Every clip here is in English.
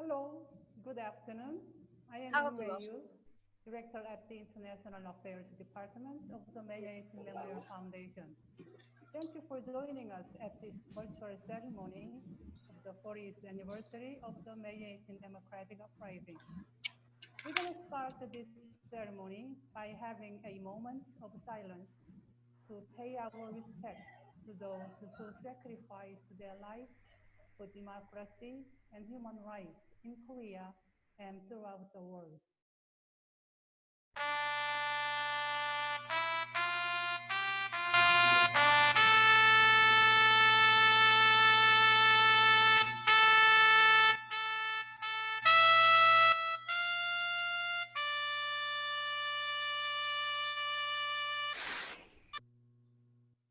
Hello, good afternoon. I am Inrae, Director at the International Affairs Department of the May 18 Memorial Foundation. Thank you for joining us at this virtual ceremony of the 40th anniversary of the May 18 Democratic Uprising. We're going to start this ceremony by having a moment of silence to pay our respect to those who sacrificed their lives for democracy and human rights in Korea and throughout the world.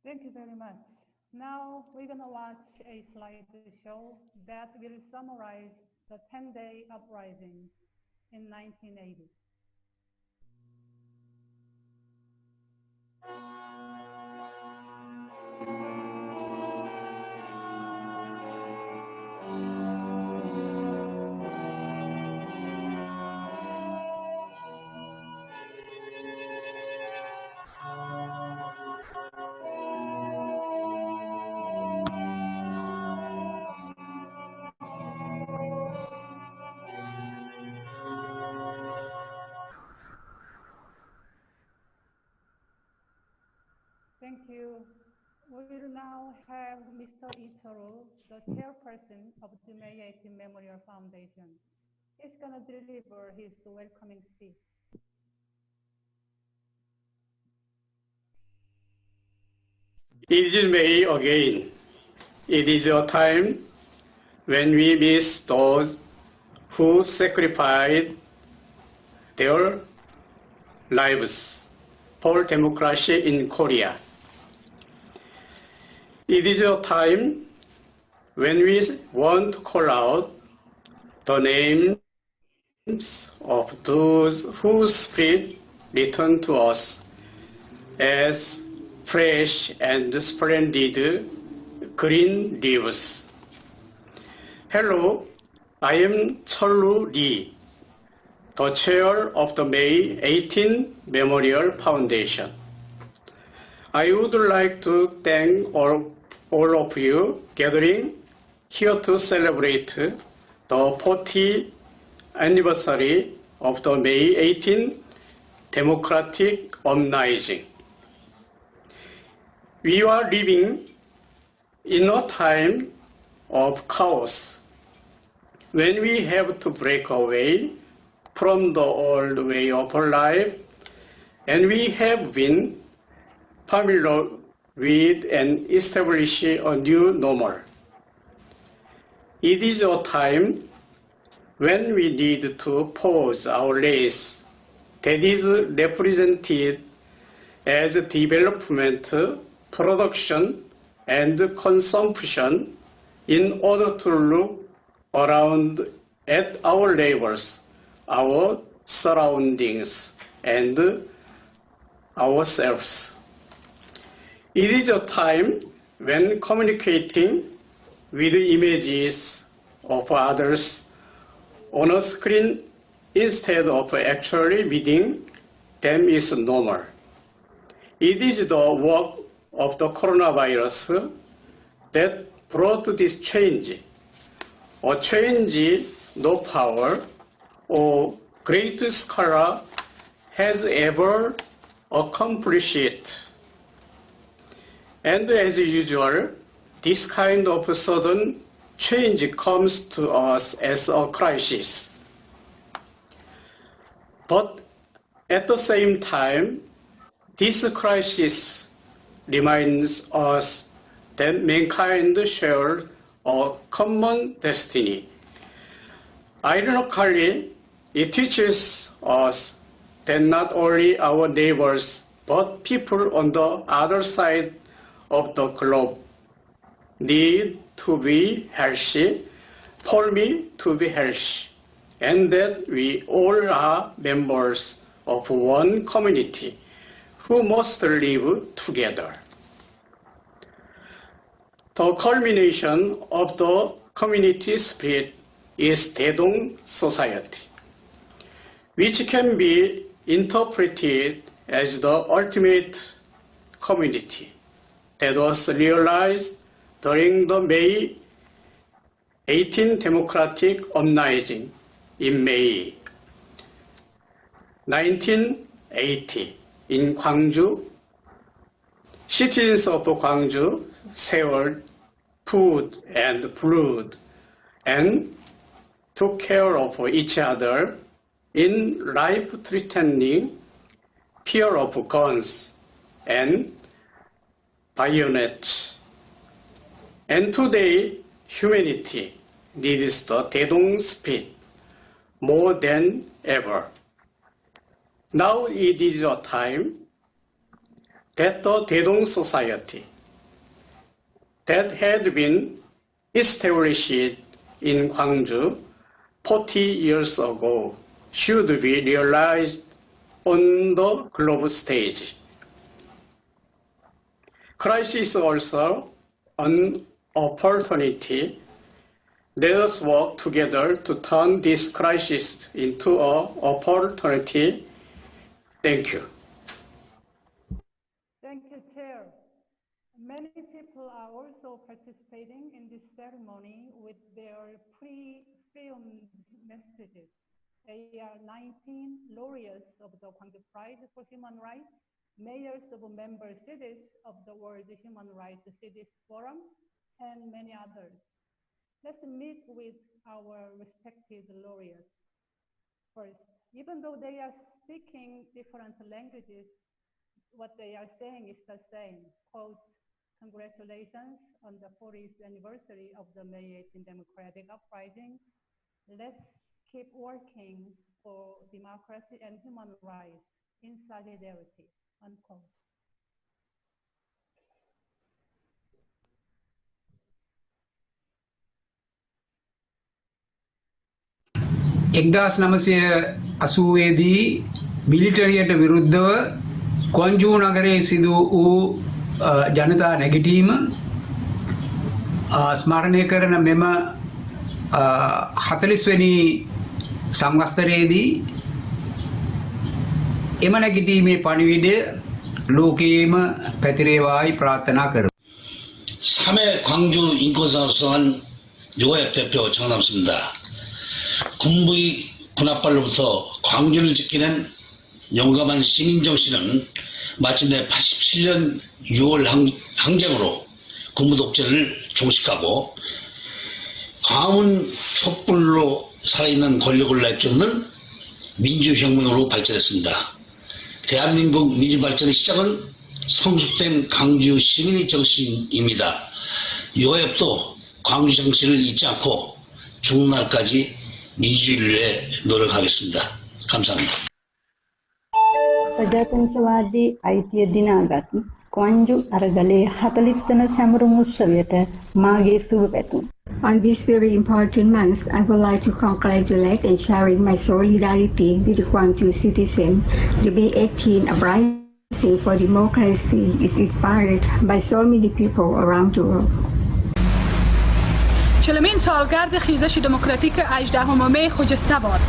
Thank you very much. Now we're going to watch a slideshow that will summarize the 10-day uprising in 1980. Thank you. We will now have Mr. Lee, the chairperson of the May 18 Memorial Foundation. He's going to deliver his welcoming speech. It is May again. It is a time when we miss those who sacrificed their lives for democracy in Korea. It is a time when we want to call out the names of those whose spirit returned to us as fresh and splendid green leaves. Hello, I am Cholu Lee, the chair of the May 18 Memorial Foundation. I would like to thank all of you gathering here to celebrate the 40th anniversary of the May 18 Democratic Uprising. We are living in a time of chaos when we have to break away from the old way of life, and we have been familiar with and establish a new normal. It is a time when we need to pause our race that is represented as development, production, and consumption in order to look around at our neighbors, our surroundings, and ourselves. It is a time when communicating with images of others on a screen instead of actually meeting them is normal. It is the work of the coronavirus that brought this change, a change no power or great scholar has ever accomplished. And as usual, this kind of sudden change comes to us as a crisis. But at the same time, this crisis reminds us that mankind shares a common destiny. Ironically, it teaches us that not only our neighbors, but people on the other side of the globe need to be healthy, for me to be healthy, and that we all are members of one community who must live together. The culmination of the community spirit is Daedong society, which can be interpreted as the ultimate community that was realized during the May 18 democratic uprising in May 1980 in Gwangju. Citizens of Gwangju shared food and blood and took care of each other in life-threatening fear of guns and bayonets. And today, humanity needs the Daedong spirit more than ever. Now it is a time that the Daedong society that had been established in Gwangju 40 years ago should be realized on the global stage. Crisis is also an opportunity. Let us work together to turn this crisis into an opportunity. Thank you. Thank you, Chair. Many people are also participating in this ceremony with their pre-filmed messages. They are 19 laureates of the Gwangju Prize for Human Rights, mayors of member cities of the World Human Rights Cities Forum, and many others. Let's meet with our respected laureates. First, even though they are speaking different languages, what they are saying is the same. Quote, congratulations on the 40th anniversary of the May 18 Democratic Uprising. Let's keep working for democracy and human rights in solidarity, unquote. එක්දාස් නමසය අසුවේදී මිලිටරියට විරුද්ධව කොන්ජු නගරයේ සිදු වූ ජනතා නැගිටීම ස්මරණය කරන මෙම 40 වෙනි සංවත්සරයේදී එම නැගිටීමේ පණිවිඩය ලෝකයේම පැතිරේවායි ප්‍රාර්ථනා කරමු. 3회 광주 인권사업을 수상한 요앱 대표 정남수입니다. 군부의 군합발로부터 광주를 지키는 용감한 시민정신은 마침내 87년 6월 항쟁으로 군부 독재를 종식하고 광화문 촛불로 살아있는 권력을 내쫓는 민주혁명으로 발전했습니다. 대한민국 민주발전의 시작은 성숙된 광주 시민의 정신입니다. 요앱도 광주 정신을 잊지 않고 죽는 날까지 민주주의를 위해 노력하겠습니다. 감사합니다. ප්‍රජාතන්ත්‍රවාදී අයිතිය දිනාගත් කොන්ජු අරගලේ 40 වන සැමරුම් උත්සවයට මාගේ සුබ පැතුම්. On this very important month, I would like to congratulate and sharing my solidarity with the Gwangju citizen. The May 18 uprising for democracy is inspired by so many people around the world. 40مین سالگرد خیزش دموکراتیک 18 می خجسته باد.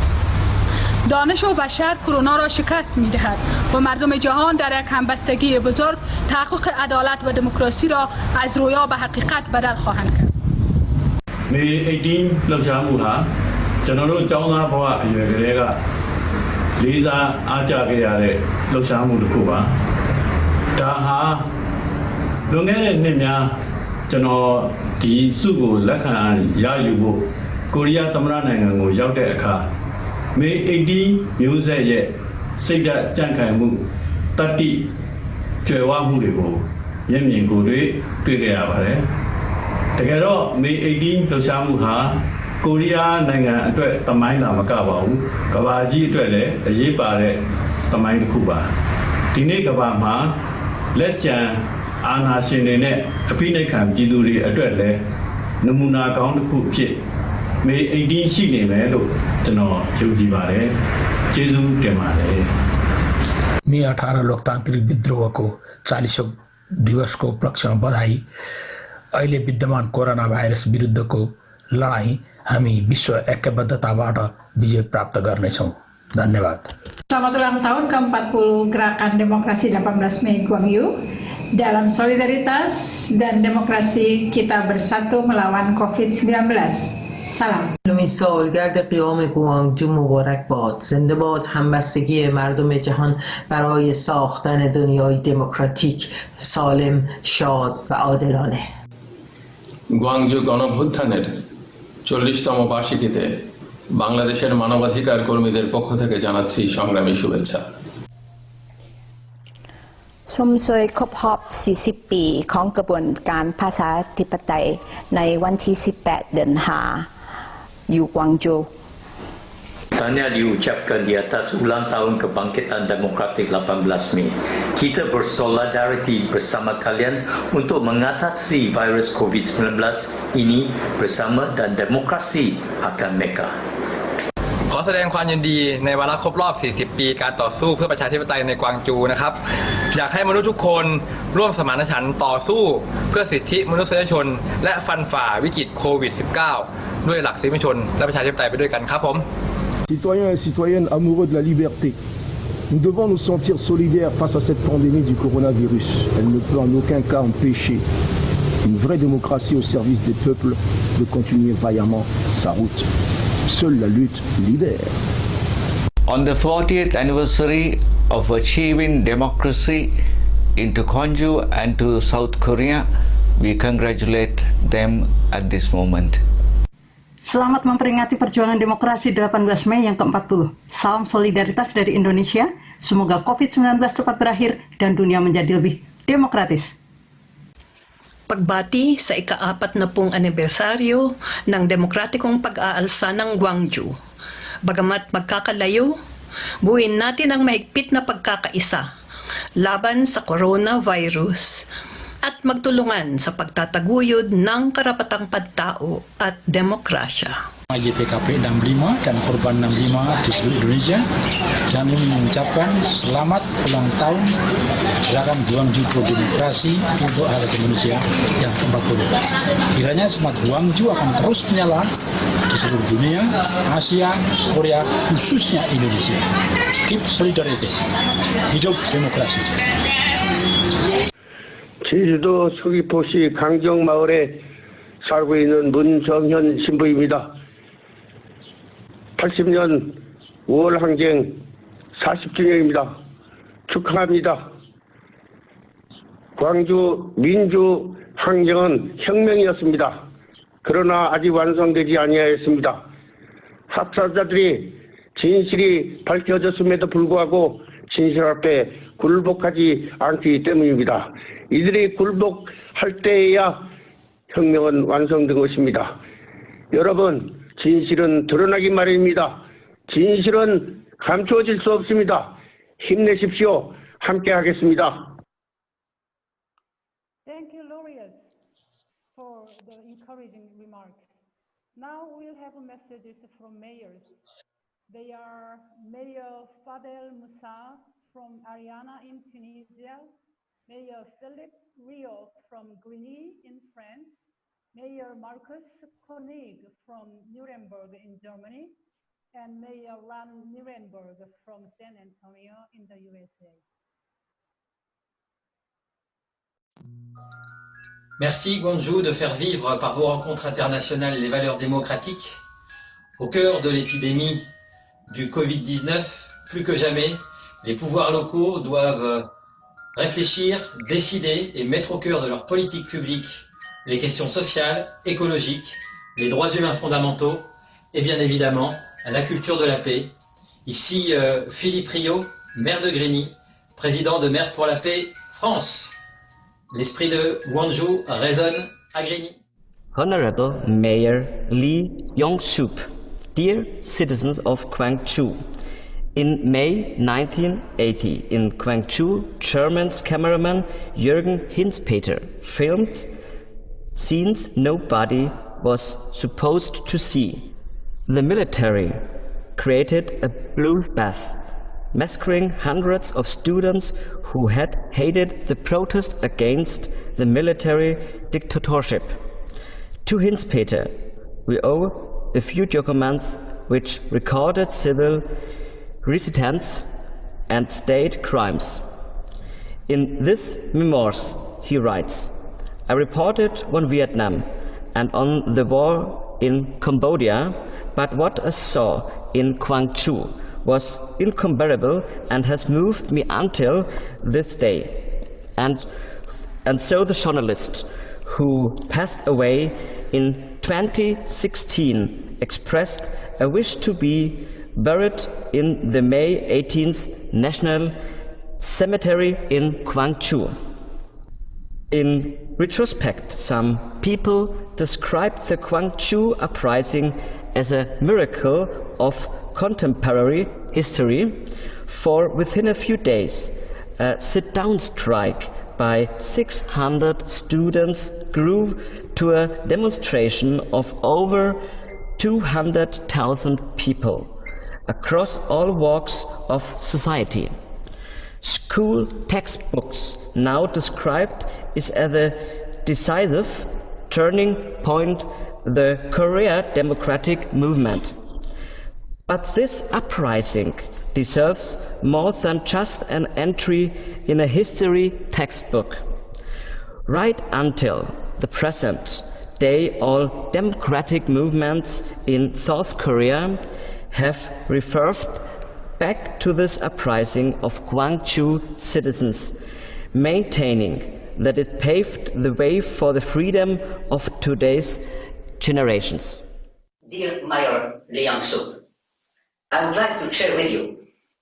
دانش و بشر کرونا را شکست می‌دهد و مردم جهان در یک همبستگی بزرگ تحقق عدالت و دموکراسی را از رویا به حقیقت بدل خواهند کرد. May 18 လှုပ်ရှားမှုဟာကျွန်တော်တို့ကျောင်းသားဘဝအရွယ်ကလေးကလေးစားအားကျခဲ့ရတဲ့လှုပ်ရှားမှုတစ်ခုပါဒါဟာလွန်ခဲ့တဲ့နှစ်များကျွန်တော်ဒီစုကိုလက်ခံရယူဖို့ကိုရီးယားသမ္မတနိုင်ငံကိုရောက်တဲ့အခါ May 18 မျိုးဆက်ရဲ့စိတ်ဓာတ်ကြံ့ခိုင်မှုတတိကြွယ်ဝမှုတွေကိုမျက်မြင်ကိုယ်တွေ့ခဲ့ရပါတယ်တကယ်တော့ May 18 လှုပ်ရှားမှုဟာကိုရီးယားနိုင်ငံအတွက်သမိုင်းသာမကပါဘူးကမ္ဘာကြီးအတွက်လည်းအရေးပါတဲ့သမိုင်းတစ်ခုပါဒီနေ့ကမ္ဘာမှာလက်ကျန်အာဏာရှင်တွေနဲ့အဖိနှိပ်ခံပြည်သူတွေအတွက်လည်းနမူနာကောင်းတစ်ခုအဖြစ် May 18 ရှိနေမယ်လို့ကျွန်တော်ယုံကြည်ပါတယ်ကျေးဇူးတင်ပါတယ် May 18 लोकतांत्रिक विद्रोह को 40औं दिवस को उपलक्ष्य में बधाई अहिले विद्यमान कोरोना भाइरस विरुद्धको लडाईँ हामी विश्व ऐक्यबद्धताबाट विजय प्राप्त गर्नेछौँ। धन्यवाद। Selamat ulang tahun ke-40 Gerakan Demokrasi 18 Mei Gwangju. Dalam solidaritas dan demokrasi kita bersatu melawan COVID-19. سلام. سالگرد قیام گوانگجو مبارک باد. زنده باد همبستگی مردم جهان برای ساختن دنیای دموکراتیک، سالم، شاد و عادلانه. Guangzhou গণঅভ্যুত্থানের 40তম বার্ষিকীতে বাংলাদেশের মানবাধিকার কর্মীদের পক্ষ থেকে জানাচ্ছি সংগ্রামী শুভেচ্ছা। ชมเชยครบรอบ 40 ปีของกระบวนการภาษาธิปไตยในวันที่ 18 เดือนอยู่กวางโจว Tanya diucapkan di atas ulang tahun kebangkitan demokratik 18 Mei. Kita bersolidariti bersama kalian untuk mengatasi virus COVID-19 ini bersama dan demokrasi akan meka. ขอแสดงความยินดีในวาระครบรอบ 40 ปีการต่อสู้เพื่อประชาธิปไตยในกวางจูนะครับอยากให้มนุษย์ทุกคนร่วมสมานฉันท์ต่อสู้เพื่อสิทธิมนุษยชนและฟันฝ่าวิกฤตโควิด -19 ด้วยหลักสิทธิมนุษยชนและประชาธิปไตยไปด้วยกันครับผม Citoyens et citoyennes amoureux de la liberté, nous devons nous sentir solidaires face à cette pandémie du coronavirus. Elle ne peut en aucun cas empêcher une vraie démocratie au service des peuples de continuer vaillamment sa route. Seule la lutte libère. On the 40th anniversary of achieving democracy into Gwangju and to South Korea, we congratulate them at this moment. Selamat memperingati perjuangan demokrasi 18 Mei yang ke-40. Salam solidaritas dari Indonesia. Semoga COVID-19 cepat berakhir dan dunia menjadi lebih demokratis. Pagbati sa ika-40 anibersaryo ng demokratikong pag-aalsa ng Gwangju. Bagamat magkakalayo, buuin natin ang mahigpit na pagkakaisa laban sa coronavirus at magtulungan sa pagtataguyod ng karapatang pantao at demokrasya. GPKP 65 dan korban 65 di seluruh Indonesia, kami mengucapkan selamat ulang tahun Gerakan Gwangju Pro Demokrasi untuk Hak Asasi Manusia yang ke-40. Kiranya semangat Gwangju akan terus menyala di seluruh dunia, Asia, Korea, khususnya Indonesia. Keep solidarity. Hidup demokrasi. 제주도 서귀포시 강정마을에 살고 있는 문정현 신부입니다. 80년 5월 항쟁 40주년입니다. 축하합니다. 광주 민주 항쟁은 혁명이었습니다. 그러나 아직 완성되지 아니하였습니다. 합사자들이 진실이 밝혀졌음에도 불구하고 진실 앞에 굴복하지 않기 때문입니다. 이들이 굴복할 때에야 혁명은 완성된 것입니다. 여러분, 진실은 드러나기 마련입니다. 진실은 감추어질 수 없습니다. 힘내십시오. 함께 하겠습니다. Thank you, Laureates, for the encouraging remarks. Now we'll have messages from mayors. They are Mayor Fadel Moussa from Ariana in Tunisia, Mayor Philippe Rio from Grigny in France, Mayor Marcus Koenig from Nuremberg in Germany, and Mayor Ran Nirenberg from San Antonio in the USA. Merci Gwangju de faire vivre par vos rencontres internationales les valeurs démocratiques. Au cœur de l'épidémie du Covid-19, plus que jamais, les pouvoirs locaux doivent réfléchir, décider et mettre au cœur de leur politique publique les questions sociales, écologiques, les droits humains fondamentaux et bien évidemment la culture de la paix. Ici Philippe Rio, maire de Grigny, président de Maire pour la Paix France. L'esprit de Gwangju résonne à Grigny. Honorable Mayor Lee Yong-suk, dear citizens of Gwangju, in May 1980 in Gwangju, German cameraman Jürgen Hinspeter filmed scenes nobody was supposed to see. The military created a bloodbath, massacring hundreds of students who had hated the protest against the military dictatorship. To Hinspeter, we owe the few documents which recorded civil resistance and state crimes. In this memoirs, he writes, I reported on Vietnam and on the war in Cambodia, but what I saw in Gwangju was incomparable and has moved me until this day. And so the journalist who passed away in 2016 expressed a wish to be buried in the May 18th National Cemetery in Gwangju. In retrospect, some people described the Gwangju Uprising as a miracle of contemporary history, for within a few days, a sit-down strike by 600 students grew to a demonstration of over 200,000 people across all walks of society. School textbooks now described is as a decisive turning point the Korea democratic movement. But this uprising deserves more than just an entry in a history textbook. Right until the present day, all democratic movements in South Korea have referred back to this uprising of Gwangju citizens, maintaining that it paved the way for the freedom of today's generations. Dear Mayor Lee Young-suk, I would like to share with you,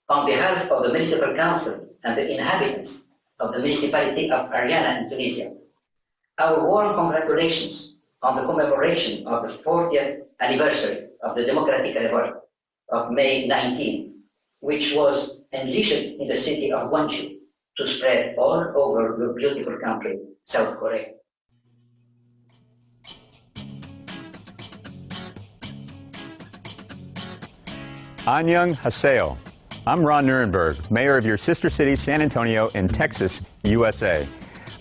on behalf of the Municipal Council and the inhabitants of the municipality of Ariana in Tunisia, our warm congratulations on the commemoration of the 40th anniversary of the Democratic Revolt of May 19, which was unleashed in the city of Gwangju to spread all over your beautiful country, South Korea. Annyeonghaseyo. I'm Ron Nuremberg, mayor of your sister city, San Antonio, in Texas, USA.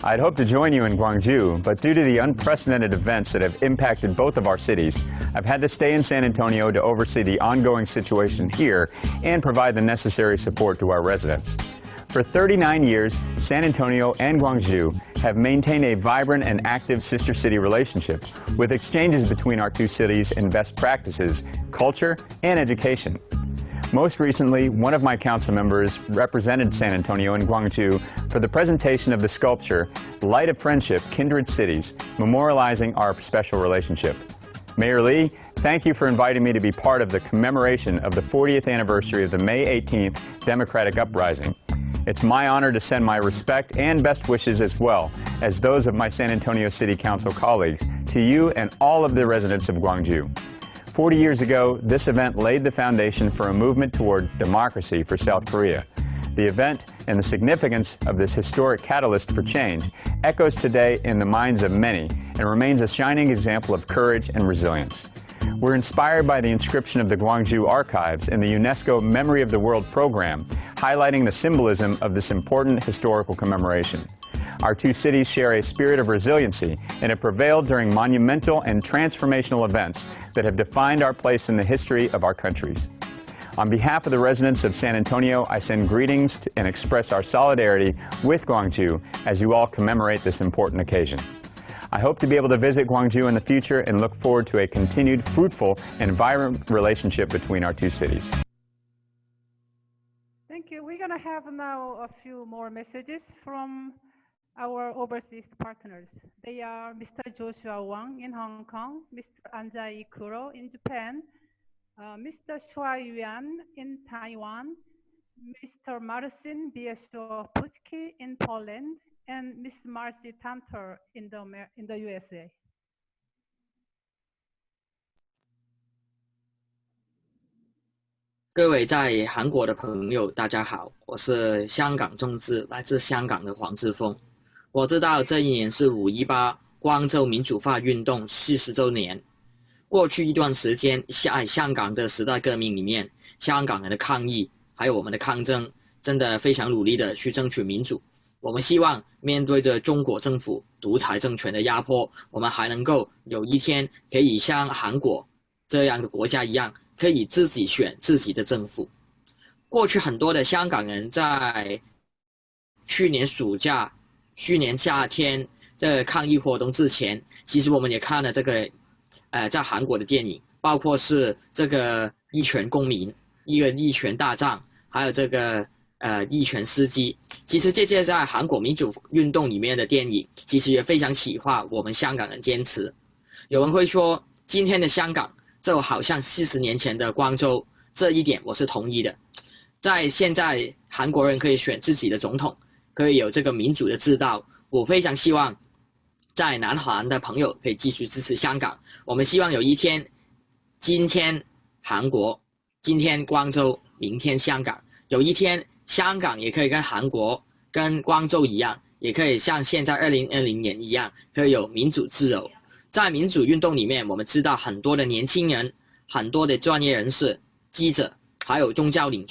I'd hoped to join you in Gwangju, but due to the unprecedented events that have impacted both of our cities, I've had to stay in San Antonio to oversee the ongoing situation here and provide the necessary support to our residents. For 39 years, San Antonio and Gwangju have maintained a vibrant and active sister city relationship, with exchanges between our two cities in best practices, culture, and education. Most recently, one of my council members represented San Antonio and Gwangju for the presentation of the sculpture, Light of Friendship, Kindred Cities, memorializing our special relationship. Mayor Lee, thank you for inviting me to be part of the commemoration of the 40th anniversary of the May 18th Democratic Uprising. It's my honor to send my respect and best wishes, as well as those of my San Antonio City Council colleagues, to you and all of the residents of Gwangju. 40 years ago, this event laid the foundation for a movement toward democracy for South Korea. The event and the significance of this historic catalyst for change echoes today in the minds of many and remains a shining example of courage and resilience. We're inspired by the inscription of the Gwangju archives in the UNESCO Memory of the World program, highlighting the symbolism of this important historical commemoration. Our two cities share a spirit of resiliency and have prevailed during monumental and transformational events that have defined our place in the history of our countries. On behalf of the residents of San Antonio, I send greetings and express our solidarity with Gwangju as you all commemorate this important occasion. I hope to be able to visit Gwangju in the future and look forward to a continued fruitful and vibrant relationship between our two cities. Thank you. We're going to have now a few more messages from our overseas partners. They are Mr. Joshua Wang in Hong Kong, Mr. Anjay Kuro in Japan, Mr. Shua Yuan in Taiwan, Mr. Marcin Bieszo-Pucki in Poland, and Ms. Marcy Tantor in the USA. 各位在韩国的朋友，大家好，我是香港众志，来自香港的黄志峰。我知道这一年是5·18光州民主化运动40周年。过去一段时间，在香港的时代革命里面，香港人的抗议还有我们的抗争，真的非常努力的去争取民主。我们希望面对着中国政府独裁政权的压迫，我们还能够有一天可以像韩国这样的国家一样，可以自己选自己的政府。过去很多的香港人在去年暑假、去年夏天的抗议活动之前，其实我们也看了这个在韩国的电影，包括是这个一拳公民、一个一拳大战，还有这个一拳司机。其实这些在韩国民主运动里面的电影，其实也非常启发我们香港人坚持。有人会说，今天的香港就好像40年前的光州，这一点我是同意的。在现在韩国人可以选自己的总统，可以有这个民主的制度，我非常希望在南韩的朋友可以继续支持香港。我们希望有一天，今天韩国，今天光州，明天香港，有一天香港也可以跟韩国、跟光州一样，也可以像现在2020年一样，可以有民主自由。在民主运动里面，我们知道很多的年轻人、很多的专业人士、记者，还有宗教领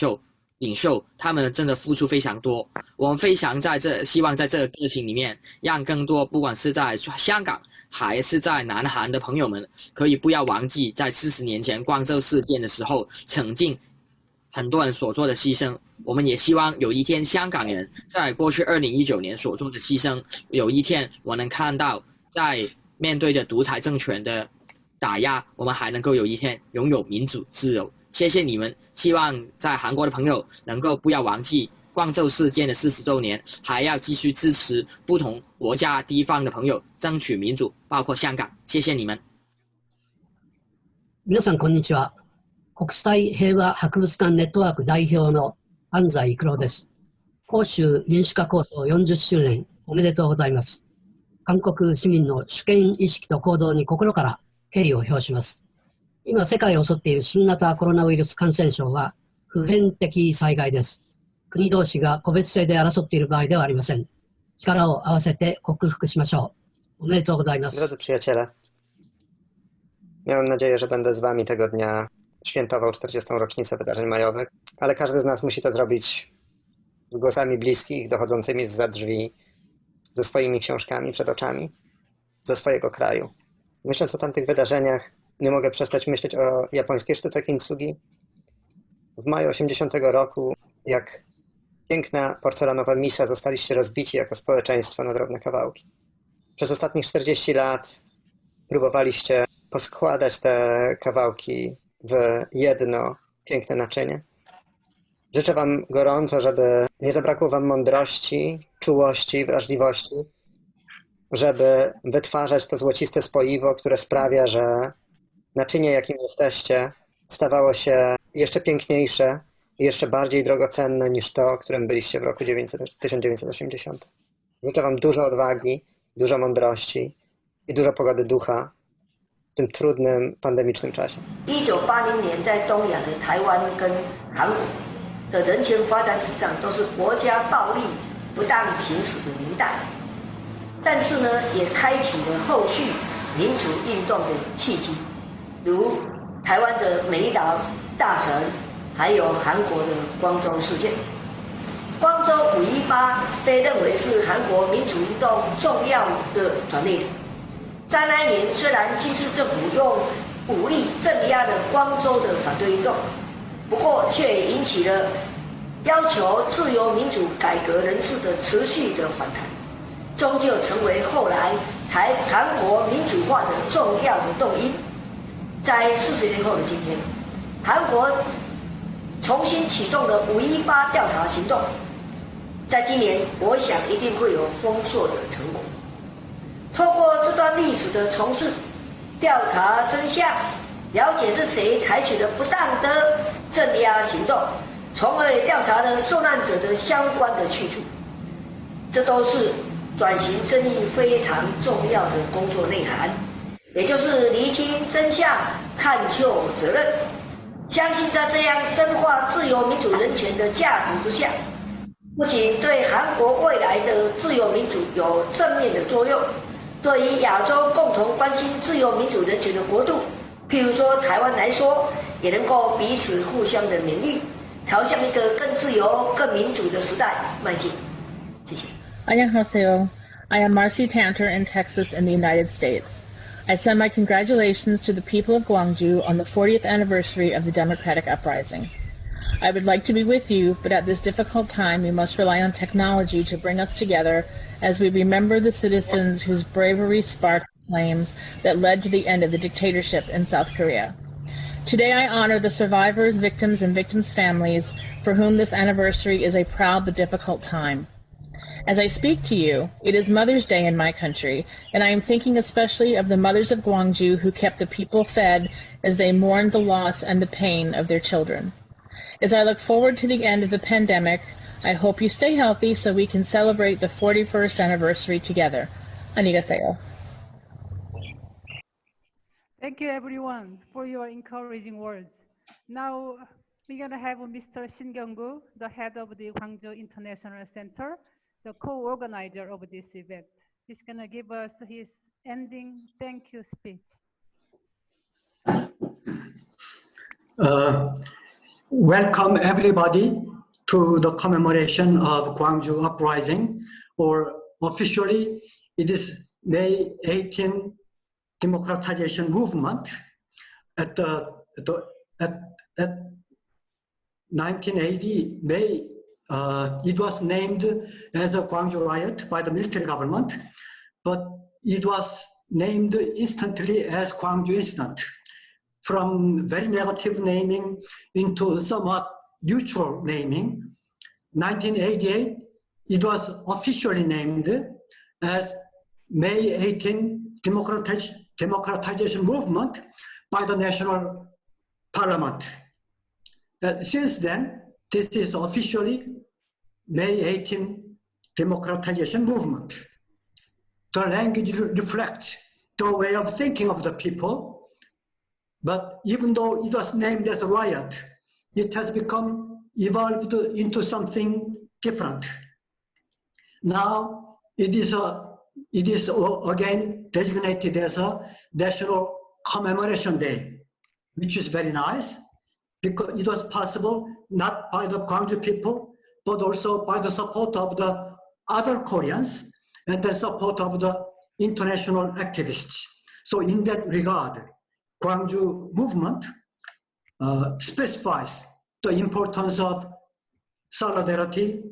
袖，他们真的付出非常多。我们非常希望在这个个性里面，让更多不管是在香港还是在南韩的朋友们，可以不要忘记在40年前光州事件的时候，曾经很多人所做的牺牲。我们也希望有一天香港人在过去2019年所做的牺牲，有一天我能看到在面对着独裁政权的打压，我们还能够有一天拥有民主自由。谢谢你们，希望在韩国的朋友能够不要忘记光州事件的40周年，还要继续支持不同国家地方的朋友争取民主，包括香港。谢谢你们。皆さんこんにちは。国際平和博物館ネットワーク代表の安西黒です。広州民主化構想40周年おめでとうございます。韓国市民の主権意識と行動に心から敬意を表します。今世界を襲っている新型コロナウイルス感染症は普遍的災害です。国同士が個別性で争っている場合ではありません。力を合わせて克服しましょう。おめでとうございます。Drodzy przyjaciele, miałem nadzieję, że będę z wami tego dnia świętował 40. rocznicę wydarzeń majowych, ale każdy z nas musi to zrobić z głosami bliskich, dochodzącymi zza drzwi, ze swoimi książkami przed oczami, ze swojego kraju. Myśląc o tamtych wydarzeniach, nie mogę przestać myśleć o japońskiej sztuce kintsugi. W maju 80 roku, jak piękna porcelanowa misa, zostaliście rozbici jako społeczeństwo na drobne kawałki. Przez ostatnich 40 lat próbowaliście poskładać te kawałki w jedno piękne naczynie. Życzę wam gorąco, żeby nie zabrakło wam mądrości, czułości, wrażliwości, żeby wytwarzać to złociste spoiwo, które sprawia, że naczynie, jakim jesteście, stawało się jeszcze piękniejsze i jeszcze bardziej drogocenne niż to, którym byliście w roku 1980. Życzę wam dużo odwagi, dużo mądrości i dużo pogody ducha w tym trudnym, pandemicznym czasie. 1980年在东亚的台湾跟韩国的人权发展史上都是国家暴力不当行使的年代，但是呢，也开启了后续民主运动的契机，如台湾的美丽岛大神，还有韩国的光州事件。光州518被认为是韩国民主运动重要的转捩点。在那一年，虽然军事政府用武力镇压了光州的反对运动，不过却引起了要求自由民主改革人士的持续的反弹，终究成为后来韩国民主化的重要的动因。在40年后的今天，韩国重新启动了518调查行动，在今年我想一定会有丰硕的成果。透过这段历史的重释，调查真相，了解是谁采取了不当的镇压行动，从而也调查了受难者的相关的去处，这都是转型正义非常重要的工作内涵，也就是厘清真相、探究责任。相信在这样深化自由民主人权的价值之下，不仅对韩国未来的自由民主有正面的作用，对于亚洲共同关心自由民主人权的国度，譬如说台湾来说，也能够彼此互相的勉励，朝向一个更自由、更民主的时代迈进。谢谢。Annyeonghaseyo. I am Marcy Tanter in Texas in the United States. I send my congratulations to the people of Gwangju on the 40th anniversary of the Democratic Uprising. I would like to be with you, but at this difficult time we must rely on technology to bring us together as we remember the citizens whose bravery sparked flames that led to the end of the dictatorship in South Korea. Today I honor the survivors, victims, and victims' families for whom this anniversary is a proud but difficult time. As I speak to you, it is Mother's Day in my country, and I am thinking especially of the mothers of Gwangju who kept the people fed as they mourned the loss and the pain of their children. As I look forward to the end of the pandemic, I hope you stay healthy so we can celebrate the 41st anniversary together. Annyeonghaseyo. Thank you, everyone, for your encouraging words. Now, we're going to have Mr. Shin, the head of the Gwangju International Center, the co-organizer of this event. He's going to give us his ending thank you speech. Welcome everybody to the commemoration of Gwangju Uprising, or officially it is May 18 democratization movement. At 1980 May, it was named as a Gwangju riot by the military government, but it was named instantly as Gwangju incident, from very negative naming into somewhat neutral naming. 1988, it was officially named as May 18 democratization movement by the National Parliament. Since then, this is officially May 18 democratization movement. The language reflects the way of thinking of the people, but even though it was named as a riot, it has evolved into something different. Now it is again designated as a National Commemoration Day, which is very nice, because it was possible not by the Gwangju people, but also by the support of the other Koreans and the support of the international activists. So in that regard, Gwangju movement specifies the importance of solidarity,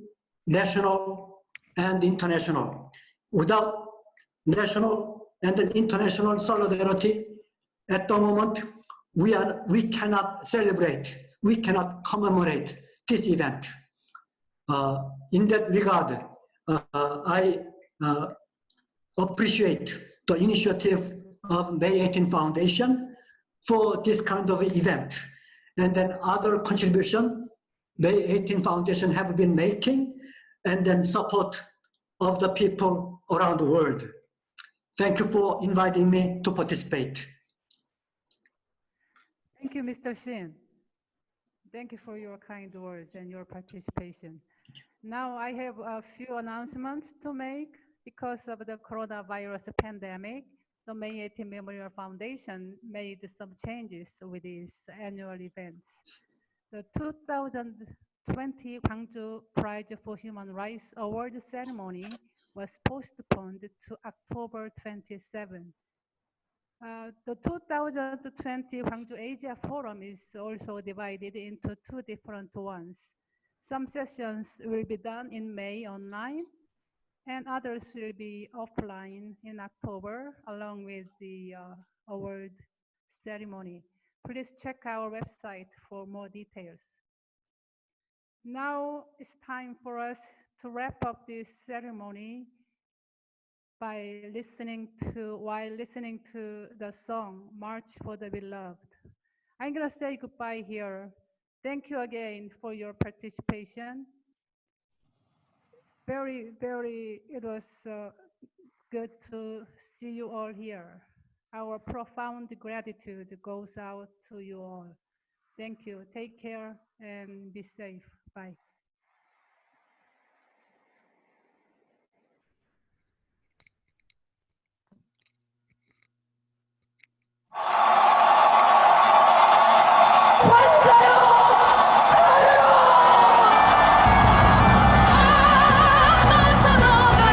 national and international. Without national and international solidarity, at the moment, we cannot celebrate, we cannot commemorate this event. In that regard, I appreciate the initiative of May 18 Foundation for this kind of event. And then other contribution May 18 Foundation have been making, and then support of the people around the world. Thank you for inviting me to participate. Thank you, Mr. Shin. Thank you for your kind words and your participation. Now I have a few announcements to make. Because of the coronavirus pandemic, the May 18 Memorial Foundation made some changes with these annual events. The 2020 Gwangju Prize for Human Rights Award ceremony was postponed to October 27. The 2020 Gwangju Asia Forum is also divided into two different ones. Some sessions will be done in May online, and others will be offline in October, along with the award ceremony. Please check our website for more details. Now it's time for us to wrap up this ceremony by listening to the song, March for the Beloved. I'm gonna say goodbye here. Thank you again for your participation. It was good to see you all here. Our profound gratitude goes out to you all. Thank you. Take care and be safe. Bye. Sansadoga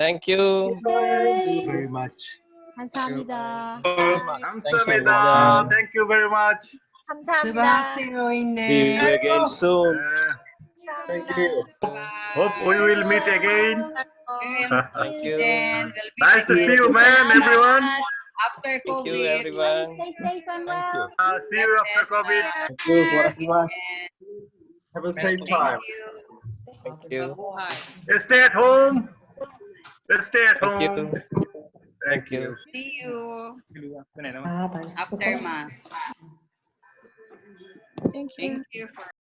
Thank you. Thank you very much. 감사합니다. 감사합니다. Thank you very much. 수고하세요, 인네. See you again soon. Thank you. Hope we will meet again. Thank you. Nice to see you, man, everyone. After Thank you, COVID. everyone. Stay safe and well. See you after COVID. Thank you for everyone. Have a safe time. Thank you. Stay at home. Stay at Thank home. you. Thank you. See you. After mass. Thank you for